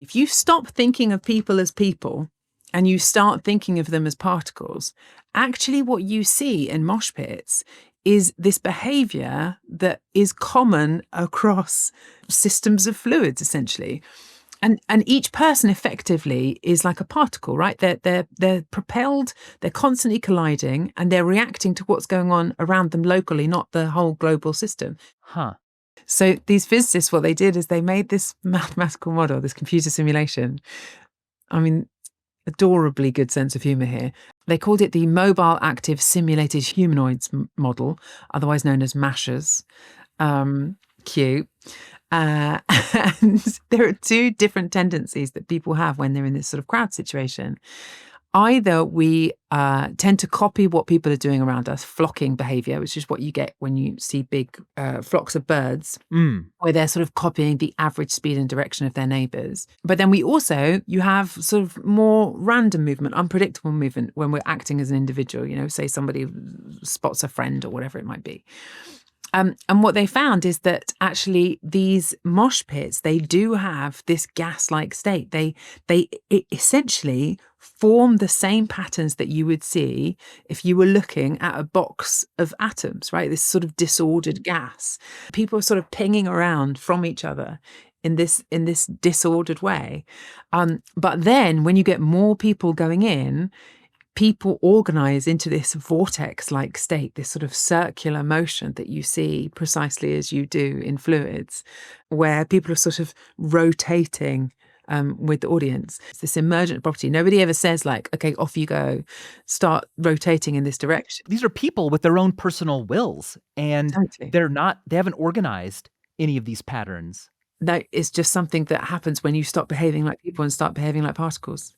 If you stop thinking of people as people and you start thinking of them as particles, actually what you see in mosh pits is this behavior that is common across systems of fluids, essentially. And each person effectively is like a particle, right? They're propelled, they're constantly colliding, and they're reacting to what's going on around them locally, not the whole global system. Huh. So these physicists, what they did is they made this mathematical model, this computer simulation. I mean, adorably good sense of humor here. They called it the Mobile Active Simulated Humanoids model, otherwise known as MASHers. Cute. And there are two different tendencies that people have when they're in this sort of crowd situation. Either we tend to copy what people are doing around us, flocking behavior, which is what you get when you see big flocks of birds, where they're sort of copying the average speed and direction of their neighbors. But then you have sort of more random movement, unpredictable movement when we're acting as an individual, say somebody spots a friend or whatever it might be. And what they found is that actually these mosh pits, they do have this gas-like state. They essentially form the same patterns that you would see if you were looking at a box of atoms, right? This sort of disordered gas. People are sort of pinging around from each other in this disordered way. But then when you get more people going in, people organize into this vortex-like state, this sort of circular motion that you see precisely as you do in fluids, where people are sort of rotating with the audience. It's this emergent property. Nobody ever says like, okay, off you go, start rotating in this direction. These are people with their own personal wills, and Totally. they haven't organized any of these patterns. No, it's just something that happens when you stop behaving like people and start behaving like particles.